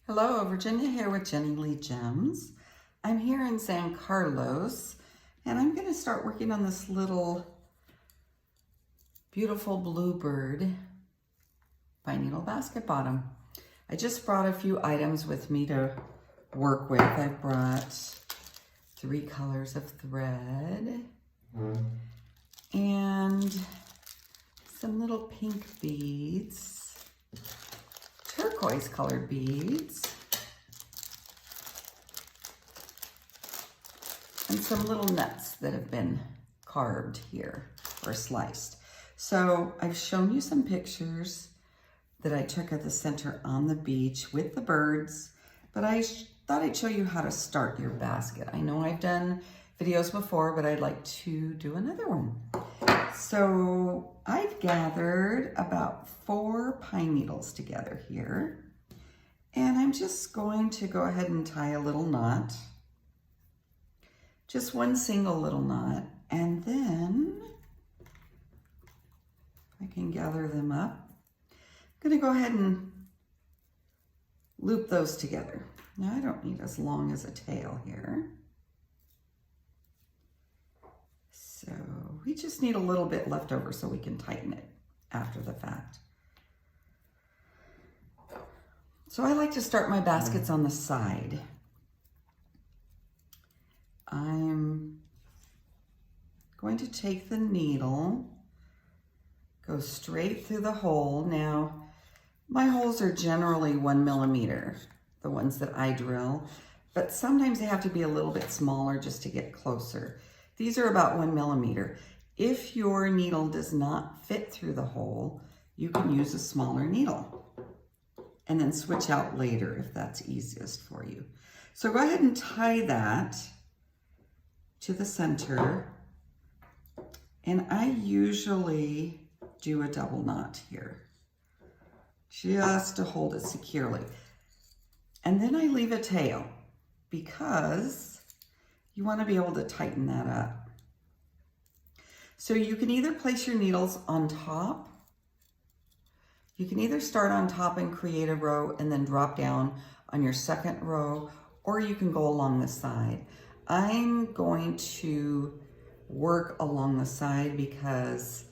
Hello, Virginia here with Jenny Lee Gems. I'm here in San Carlos and I'm going to start working on this little beautiful bluebird pine needle basket bottom. I just brought a few items with me to work with. I brought 3 colors of thread and some little pink beads, turquoise colored beads, and some little nuts that have been carved here or sliced. So I've shown you some pictures that I took at the center on the beach with the birds, but I thought I'd show you how to start your basket. I know I've done videos before, but I'd like to do another one. So I've gathered about 4 pine needles together here, and I'm just going to go ahead and tie a little knot, just one single little knot, and then I can gather them up. I'm going to go ahead and loop those together. Now I don't need as long as a tail here. So we just need a little bit left over so we can tighten it after the fact. So I like to start my baskets on the side. I'm going to take the needle, go straight through the hole. Now, my holes are generally 1 millimeter, the ones that I drill, but sometimes they have to be a little bit smaller just to get closer. These are about 1 millimeter. If your needle does not fit through the hole, you can use a smaller needle and then switch out later if that's easiest for you. So go ahead and tie that to the center. And I usually do a double knot here, just to hold it securely. And then I leave a tail because you want to be able to tighten that up. So you can either place your needles on top. You can either start on top and create a row and then drop down on your second row, or you can go along the side. I'm going to work along the side because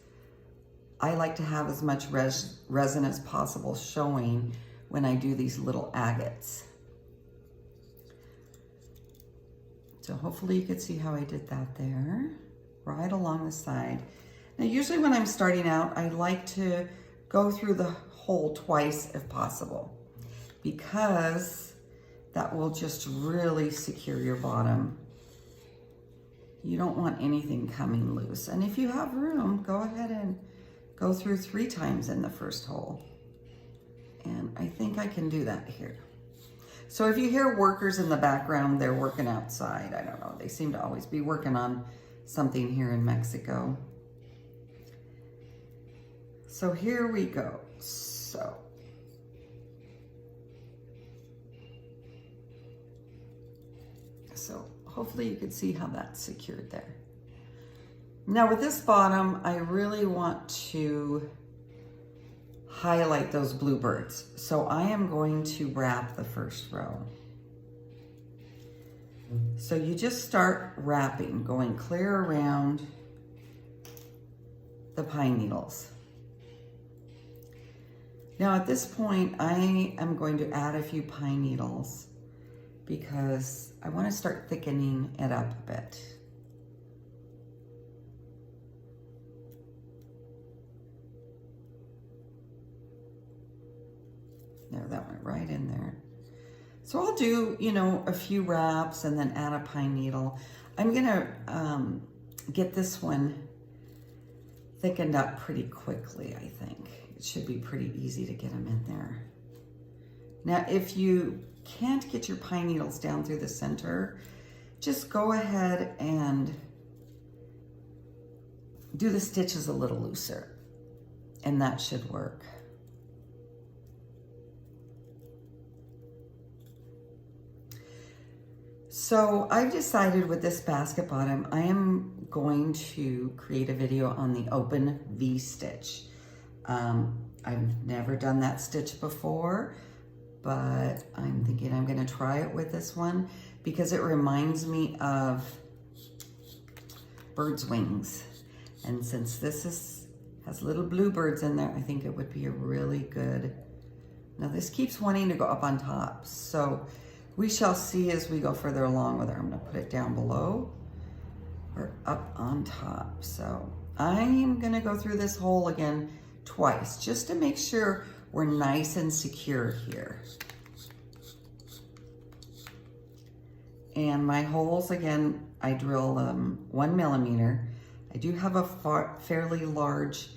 I like to have as much resin as possible showing when I do these little agates. So hopefully you could see how I did that there, right along the side. Now usually when I'm starting out, I like to go through the hole twice if possible, because that will just really secure your bottom. You don't want anything coming loose. And if you have room, go ahead and go through 3 times in the first hole. And I think I can do that here. So if you hear workers in the background, they're working outside. I don't know, they seem to always be working on something here in Mexico. So here we go. So hopefully you can see how that's secured there. Now with this bottom, I really want to highlight those bluebirds. So I am going to wrap the first row. So you just start wrapping, going clear around the pine needles. Now at this point, I am going to add a few pine needles because I want to start thickening it up a bit. There, that went right in there. So I'll do, a few wraps and then add a pine needle. I'm gonna get this one thickened up pretty quickly, I think. It should be pretty easy to get them in there. Now, if you can't get your pine needles down through the center, just go ahead and do the stitches a little looser, and that should work. So I've decided with this basket bottom, I am going to create a video on the open V-stitch. I've never done that stitch before, but I'm thinking I'm gonna try it with this one because it reminds me of bird's wings. And since this has little bluebirds in there, I think it would be a really good. Now this keeps wanting to go up on top, so we shall see as we go further along whether I'm gonna put it down below or up on top. So I'm gonna go through this hole again twice just to make sure we're nice and secure here. And my holes, again, I drill 1 millimeter. I do have a fairly large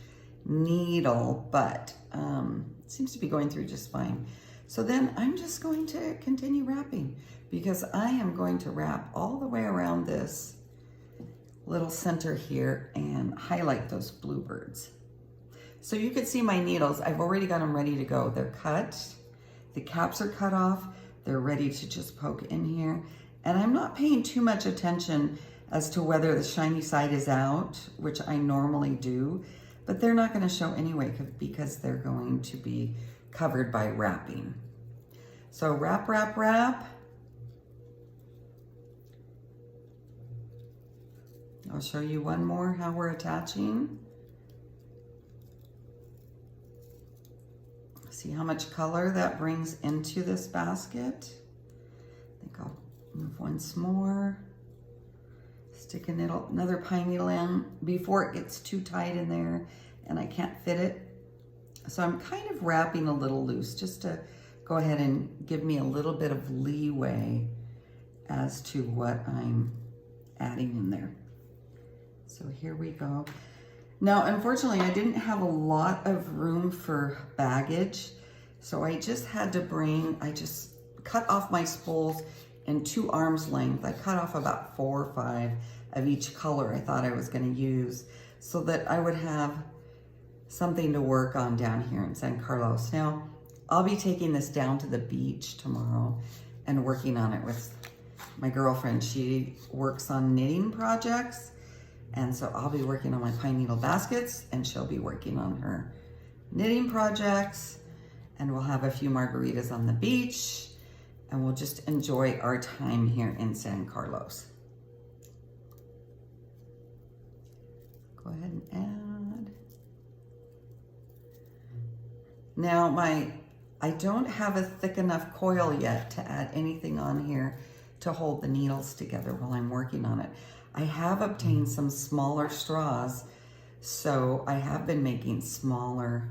needle, but it seems to be going through just fine. So then I'm just going to continue wrapping because I am going to wrap all the way around this little center here and highlight those bluebirds. So you can see my needles, I've already got them ready to go. They're cut, the caps are cut off, they're ready to just poke in here. And I'm not paying too much attention as to whether the shiny side is out, which I normally do, but they're not gonna show anyway because they're going to be covered by wrapping. So wrap, wrap, wrap. I'll show you one more how we're attaching. See how much color that brings into this basket. I think I'll move once more. Stick another pine needle in before it gets too tight in there and I can't fit it. So I'm kind of wrapping a little loose just to go ahead and give me a little bit of leeway as to what I'm adding in there. So here we go. Now, unfortunately, I didn't have a lot of room for baggage, so I just had to I just cut off my spools in 2 arms length. I cut off about 4 or 5 of each color I thought I was gonna use so that I would have something to work on down here in San Carlos. Now, I'll be taking this down to the beach tomorrow and working on it with my girlfriend. She works on knitting projects, and so I'll be working on my pine needle baskets and she'll be working on her knitting projects, and we'll have a few margaritas on the beach and we'll just enjoy our time here in San Carlos. Go ahead and add. Now I don't have a thick enough coil yet to add anything on here to hold the needles together while I'm working on it. I have obtained some smaller straws, so I have been making smaller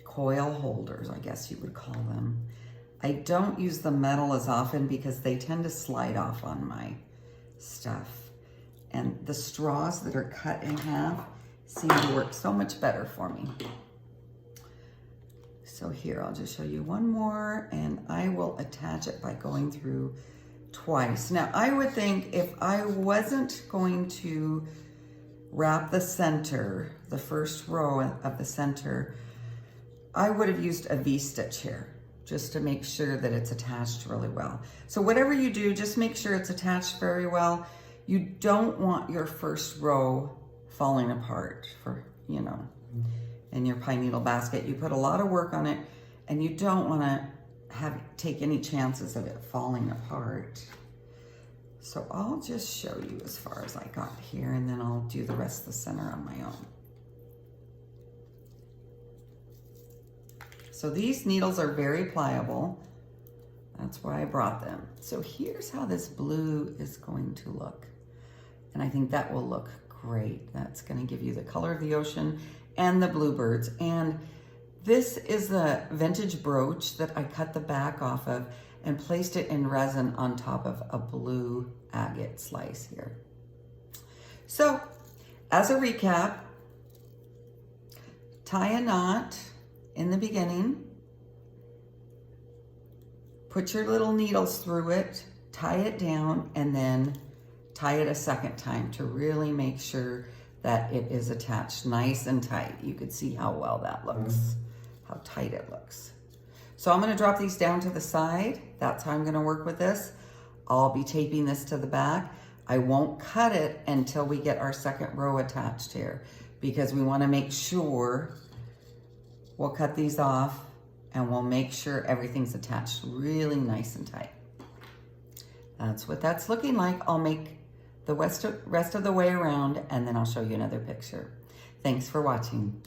coil holders, I guess you would call them. I don't use the metal as often because they tend to slide off on my stuff. And the straws that are cut in half seem to work so much better for me. So here, I'll just show you one more and I will attach it by going through twice. Now, I would think if I wasn't going to wrap the center, the first row of the center, I would have used a V-stitch here just to make sure that it's attached really well. So whatever you do, just make sure it's attached very well. You don't want your first row falling apart in your pine needle basket. You put a lot of work on it and you don't want to take any chances of it falling apart. So I'll just show you as far as I got here and then I'll do the rest of the center on my own. So these needles are very pliable. That's why I brought them. So here's how this blue is going to look. And I think that will look great. That's going to give you the color of the ocean and the bluebirds. And this is a vintage brooch that I cut the back off of and placed it in resin on top of a blue agate slice here. So as a recap, tie a knot in the beginning, put your little needles through it, tie it down, and then tie it a second time to really make sure that it is attached nice and tight. You could see how well that looks, how tight it looks. So I'm gonna drop these down to the side. That's how I'm gonna work with this. I'll be taping this to the back. I won't cut it until we get our second row attached here because we wanna make sure we'll cut these off and we'll make sure everything's attached really nice and tight. That's what that's looking like. I'll make the rest of the way around and then I'll show you another picture. Thanks for watching.